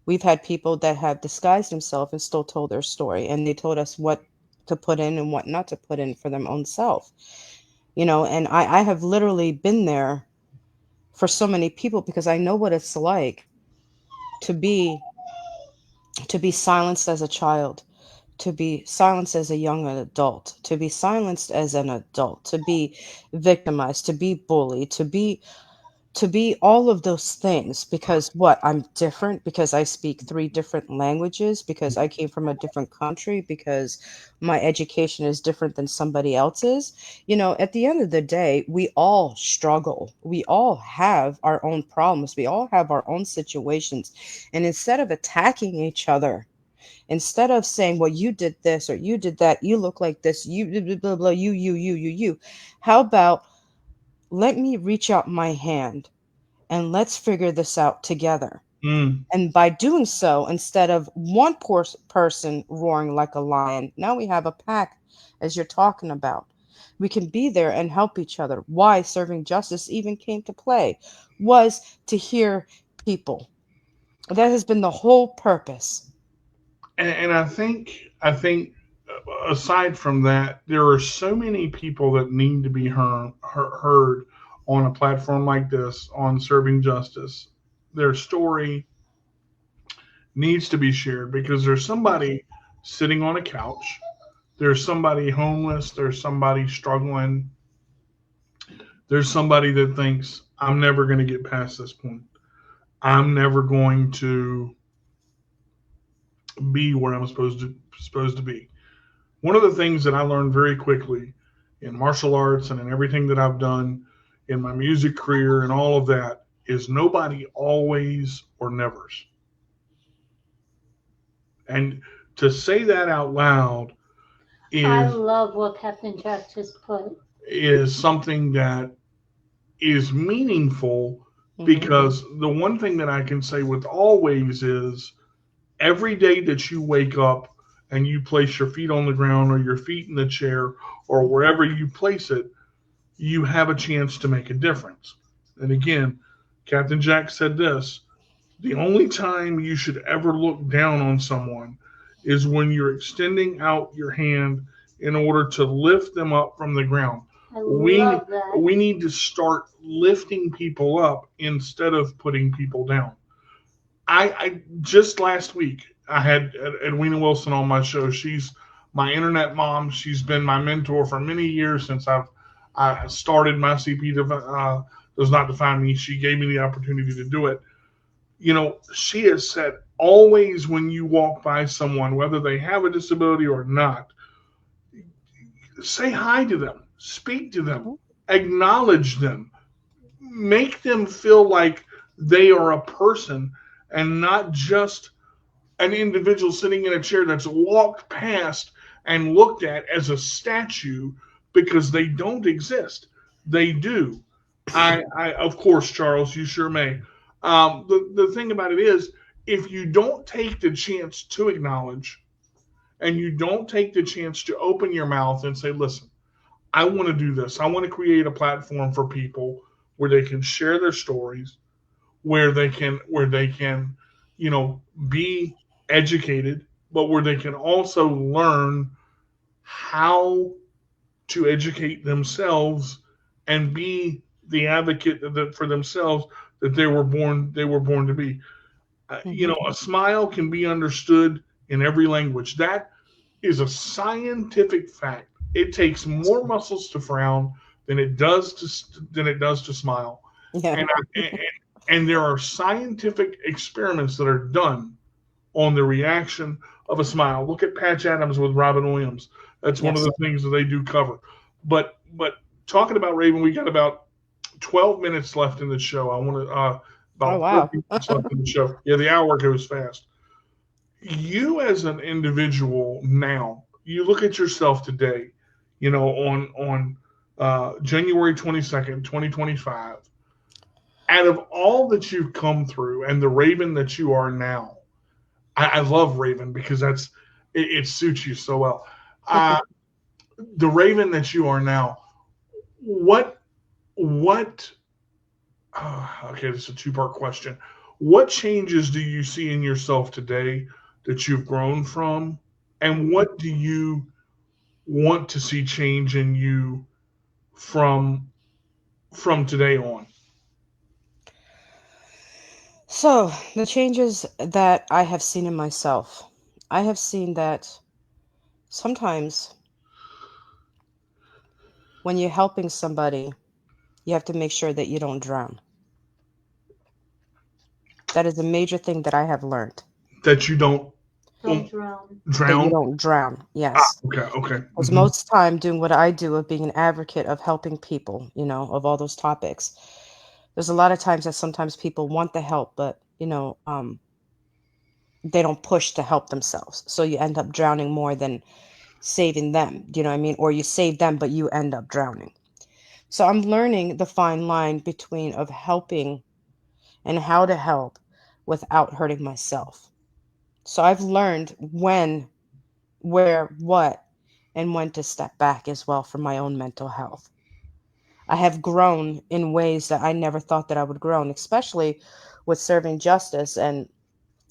We've had people that have disguised themselves and still told their story, and they told us what to put in and what not to put in for their own self. And I have literally been there for so many people because I know what it's like to be to be silenced as a child, to be silenced as a young adult, to be silenced as an adult, to be victimized, to be bullied, to be all of those things. Because what, I'm different, because I speak three different languages, because I came from a different country, because my education is different than somebody else's. At the end of the day, we all struggle, we all have our own problems, we all have our own situations. And instead of attacking each other, instead of saying, well, you did this or you did that, you look like this, you blah blah blah, blah, you, how about, let me reach out my hand and let's figure this out together. Mm. And by doing so, instead of one person roaring like a lion, now we have a pack, as you're talking about. We can be there and help each other. Why Serving Justice even came to play was to hear people. That has been the whole purpose. And I think aside from that, there are so many people that need to be heard on a platform like this on serving justice. Their story needs to be shared because there's Yes. somebody sitting on a couch There's somebody homeless, there's somebody struggling, there's somebody that thinks, I'm never going to get past this point. I'm never going to be where I'm supposed to be. One of the things that I learned very quickly in martial arts and in everything that I've done in my music career and all of that is nobody always or nevers. And to say that out loud I is love what Captain Jack just put. is something that is meaningful, Hmm. because the one thing that I can say with always is every day that you wake up and you place your feet on the ground or your feet in the chair or wherever you place it, you have a chance to make a difference. And again, Captain Jack said this: the only time you should ever look down on someone is when you're extending out your hand in order to lift them up from the ground. I We love that. we need to start lifting people up instead of putting people down. I just last week I had Edwina Wilson on my show. She's my internet mom. She's been my mentor for many years since I started my CP does not define me. She gave me the opportunity to do it. She has said always when you walk by someone, whether they have a disability or not, say hi to them, speak to them, Hmm. acknowledge them, make them feel like they are a person and not just an individual sitting in a chair that's walked past and looked at as a statue, because they don't exist. They do. Of course, Charles, you sure may. The thing about it is, if you don't take the chance to acknowledge and you don't take the chance to open your mouth and say, listen, I want to do this. I want to create a platform for people where they can share their stories, where they can, you know, be educated, but where they can also learn how to educate themselves and be the advocate for themselves that they were born to be. Hmm. A smile can be understood in every language. That is a scientific fact. It takes more muscles to frown than it does to smile, Yeah. and and there are scientific experiments that are done on the reaction of a smile. Look at Patch Adams with Robin Williams. That's one of Yes. the things that they do cover. But talking about Raven, we got about 12 minutes left in the show. I want to Oh, about wow. 13 minutes left in the show. Yeah, the hour goes fast. You as an individual now, you look at yourself today, on January 22nd, 2025. Out of all that you've come through and the Raven that you are now, I love Raven because it suits you so well. Uh, the Raven that you are now, what what? Okay, this is a two-part question. What changes do you see in yourself today that you've grown from, and what do you want to see change in you from from today on? So, the changes that I have seen in myself, I have seen that sometimes when you're helping somebody, you have to make sure that you don't drown. That is a major thing that I have learned. That you don't Don't um, drown. That you drown? don't drown. Yes. Okay, okay. Because most time doing what I do of being an advocate of helping people, of all those topics, there's a lot of times that sometimes people want the help, but they don't push to help themselves. So you end up drowning more than saving them. Do you know what I mean? Or you save them, but you end up drowning. So I'm learning the fine line between of helping and how to help without hurting myself. So I've learned when, where, what, and when to step back as well for my own mental health. I have grown in ways that I never thought that I would grow, especially with serving justice. And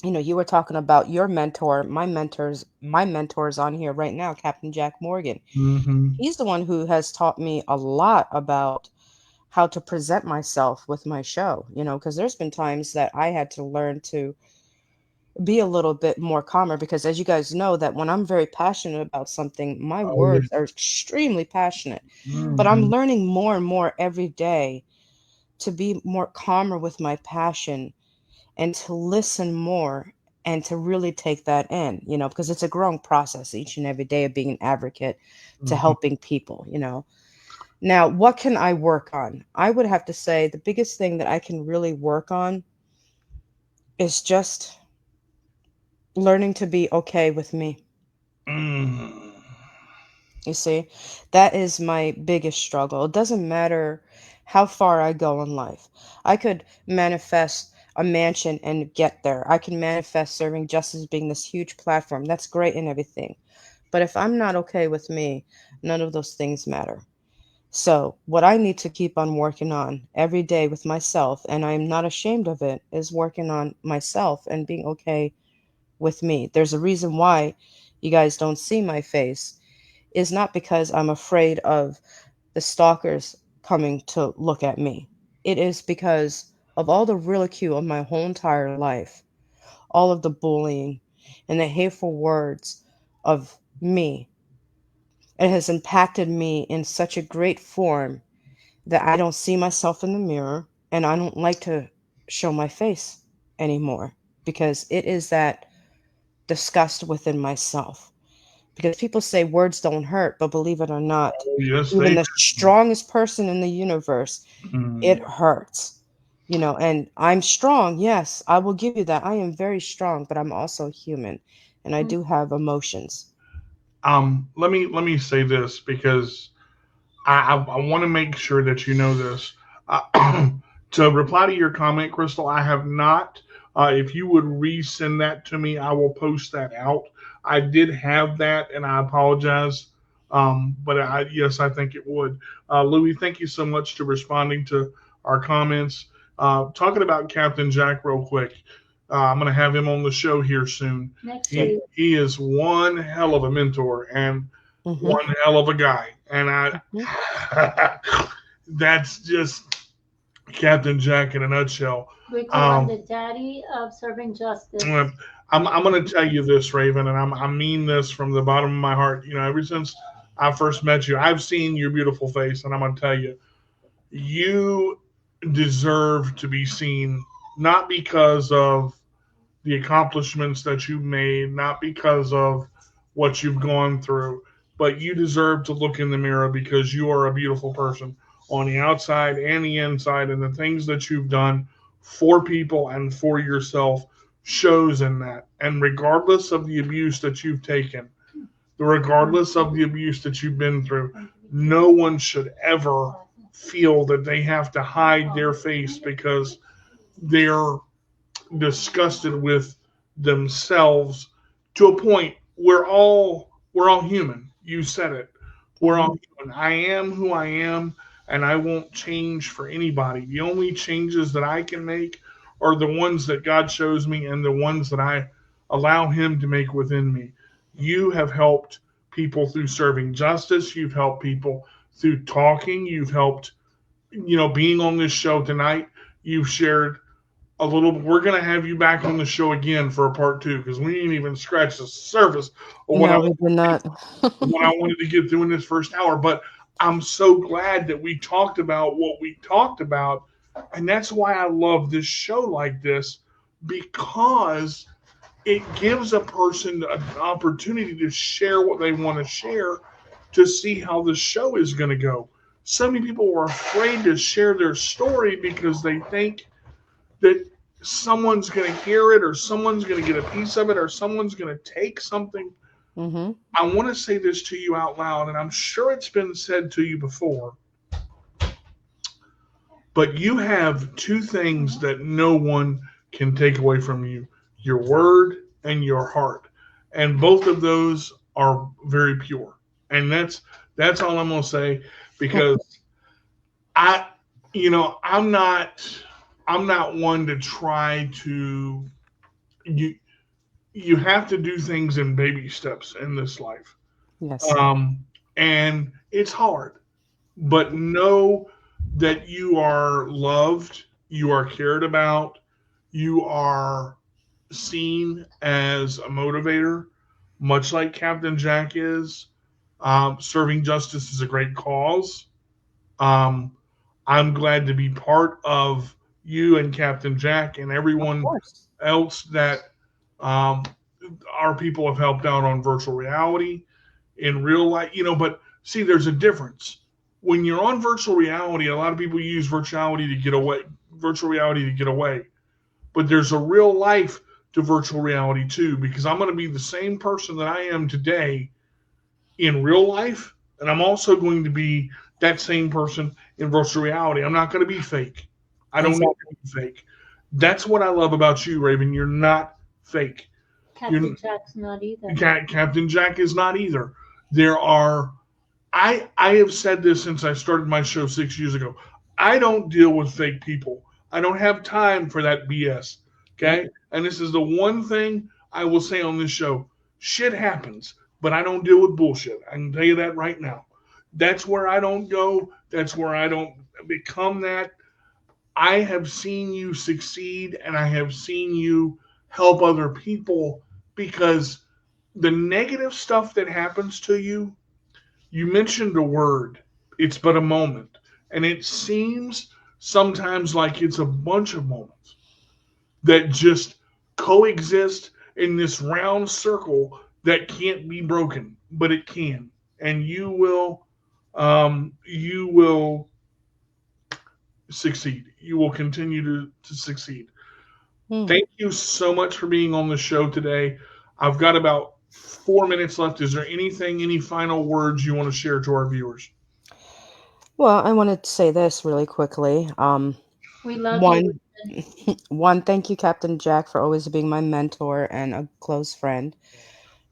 you were talking about your mentor, my mentors on here right now, Captain Jack Morgan. Mm-hmm. He's the one who has taught me a lot about how to present myself with my show, because there's been times that I had to learn to be a little bit more calmer, because as you guys know that when I'm very passionate about something, my Oh yeah. words are extremely passionate. But I'm Hmm. learning more and more every day to be more calmer with my passion and to listen more and to really take that in, because it's a growing process each and every day of being an advocate to Hmm. helping people. Now, what can I work on? I would have to say the biggest thing that I can really work on is just learning to be okay with me. Mm. You see, that is my biggest struggle. It doesn't matter how far I go in life. I could manifest a mansion and get there. I can manifest serving justice being this huge platform. That's great and everything. But if I'm not okay with me, none of those things matter. So, what I need to keep on working on every day with myself, and I'm not ashamed of it, is working on myself and being okay with me. There's a reason why you guys don't see my face, is not because I'm afraid of the stalkers coming to look at me. It is because of all the ridicule of my whole entire life, all of the bullying and the hateful words of me. It has impacted me in such a great form that I don't see myself in the mirror and I don't like to show my face anymore, because it is that disgust within myself. Because people say words don't hurt, but believe it or not, Oh yes, even they the do. strongest person in the universe, it Mm. hurts. And I'm strong. Yes, I will give you that. I am very strong, but I'm also human and I do have emotions. Let me say this because I want to make sure that you know this. To reply to your comment, Crystal, I have not. If you would resend that to me, I will post that out. I did have that, and I apologize. But yes, I think it would. Louis, thank you so much to responding to our comments. Talking about Captain Jack real quick. I'm going to have him on the show here soon. Next Yep. week. He is one hell of a mentor and Mhm. one hell of a guy. And Mhm. that's just Captain Jack in a nutshell. We call him Um, the daddy of serving justice. I'm going to tell you this, Raven, and I mean this from the bottom of my heart. Ever since I first met you, I've seen your beautiful face, and I'm going to tell you, you deserve to be seen, not because of the accomplishments that you've made, not because of what you've gone through, but you deserve to look in the mirror because you are a beautiful person on the outside and the inside, and the things that you've done for people and for yourself shows in that. And regardless of the abuse that you've taken, regardless of the abuse that you've been through, no one should ever feel that they have to hide their face because they're disgusted with themselves to a point. We're all human. You said it. We're Mhm. all human. I am who I am, and I won't change for anybody. The only changes that I can make are the ones that God shows me and the ones that I allow Him to make within me. You have helped people through serving justice. You've helped people through talking. You've helped, being on this show tonight. You've shared a little. We're gonna have you back on the show again for a part two because we didn't even scratch the surface of No, we did not. what I wanted to get through in this first hour. But I'm so glad that we talked about what we talked about, and that's why I love this show like this because it gives a person an opportunity to share what they want to share to see how the show is going to go. So many people are afraid to share their story because they think that someone's going to hear it or someone's going to get a piece of it or someone's going to take something. Mhm. I want to say this to you out loud, and I'm sure it's been said to you before, but you have two things that no one can take away from you: your word and your heart. And both of those are very pure. And that's all I'm going to say because I I'm not one to try to you you have to do things in baby steps in this life. Yes. Um, and it's hard, but know that you are loved, you are cared about, you are seen as a motivator, much like Captain Jack is. Serving justice is a great cause. Um, I'm glad to be part of you and Captain Jack and Of everyone course. else that um, our people have helped out on virtual reality in real life. But see, there's a difference. When you're on virtual reality, a lot of people use virtual reality to get away. But there's a real life to virtual reality too, because I'm going to be the same person that I am today in real life, and I'm also going to be that same person in virtual reality. I'm not going to be fake. I don't need Exactly. to be fake. That's what I love about you, Raven. You're not fake. You're Captain Jack's not either. Captain Jack is not either. There are I have said this since I started my show 6 years ago. I don't deal with fake people. I don't have time for that BS. Yep. Okay? And this is the one thing I will say on this show. Shit happens, but I don't deal with bullshit. I can tell you that right now. That's where I don't go. That's where I don't become that. I have seen you succeed and I have seen you help other people because the negative stuff that happens to you, you mentioned a word. It's but a moment. And it seems sometimes like it's a bunch of moments that just coexist in this round circle that can't be broken, but it can. And you will succeed. You will continue to succeed. Hmm. Thank you so much for being on the show today. I've got about 4 minutes left. Is there any final words you want to share to our viewers? Well, I wanted to say this really quickly. We love you, One, Raven. one, thank you, Captain Jack, for always being my mentor and a close friend.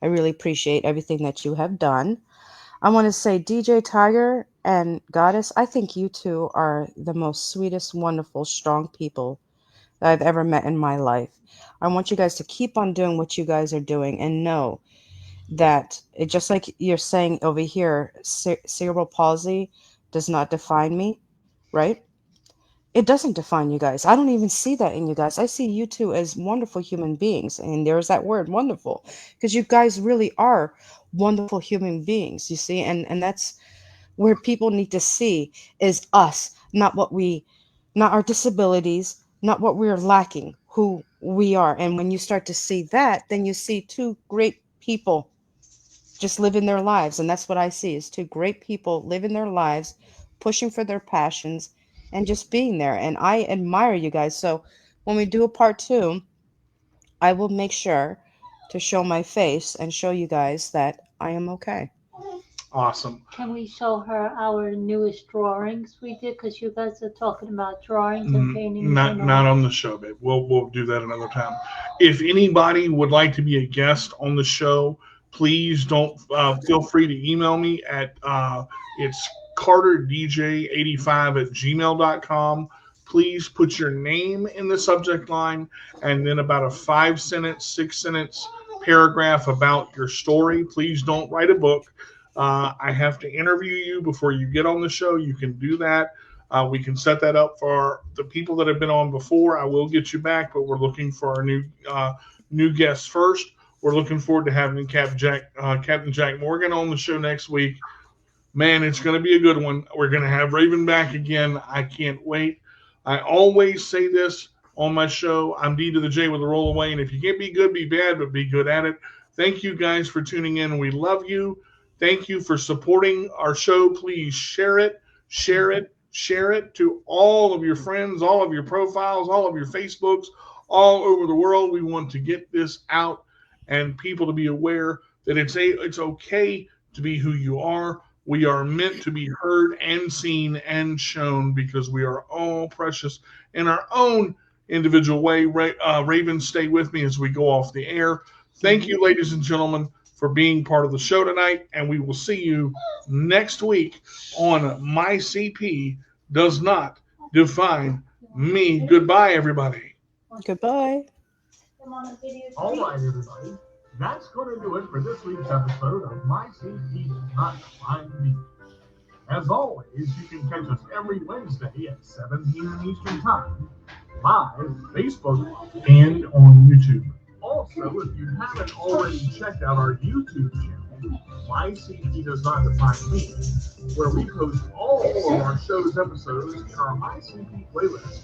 I really appreciate everything that you have done. I want to say, DJ Tiger and Goddess, I think you two are the most sweetest, wonderful, strong people that I've ever met in my life. I want you guys to keep on doing what you guys are doing and know that it, just like you're saying over here, cerebral palsy does not define me, right? It doesn't define you guys. I don't even see that in you guys. I see you two as wonderful human beings. And there's that word, wonderful, because you guys really are wonderful human beings, you see? And that's where people need to see is us, not our disabilities, not what we're lacking, who we are. And when you start to see that, then you see two great people just living their lives. And that's what I see is two great people living their lives, pushing for their passions and just being there. And I admire you guys. So when we do a part two, I will make sure to show my face and show you guys that I am okay. Awesome. Can we show her our newest drawings we did? Because you guys are talking about drawings and paintings Not and not all. on the show, babe. We'll do that another time. If anybody would like to be a guest on the show, please don't feel free to email me at it's carterdj85 at gmail.com. Please put your name in the subject line and then about a 5 sentence, 6 sentence paragraph about your story. Please don't write a book. I have to interview you before you get on the show. You can do that. We can set that up for the people that have been on before. I will get you back, but we're looking for our new guests first. We're looking forward to having Captain Jack Morgan on the show next week. Man, it's going to be a good one. We're going to have Raven back again. I can't wait. I always say this on my show. I'm D to the J with a roll away. And if you can't be good, be bad, but be good at it. Thank you guys for tuning in. We love you. Thank you for supporting our show. Please share it, share it, share it to all of your friends, all of your profiles, all of your Facebooks, all over the world. We want to get this out and people to be aware that it's okay to be who you are. We are meant to be heard and seen and shown because we are all precious in our own individual way. Raven, stay with me as we go off the air. Thank you, ladies and gentlemen, for being part of the show tonight, and we will see you next week on My CP Does Not Define Me. Goodbye, everybody. Goodbye. All right, everybody. That's going to do it for this week's episode of My CP Does Not Define Me. As always, you can catch us every Wednesday at 7 p.m. Eastern Time, live, Facebook, and on YouTube. Also, if you haven't already checked out our YouTube channel, My CP Does Not Define Me, where we post all of our show's episodes in our ICP playlist.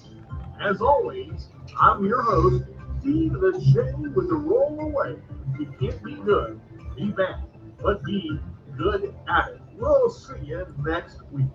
As always, I'm your host, Steve the J with the roll away. If you can't be good, be bad, but be good at it. We'll see you next week.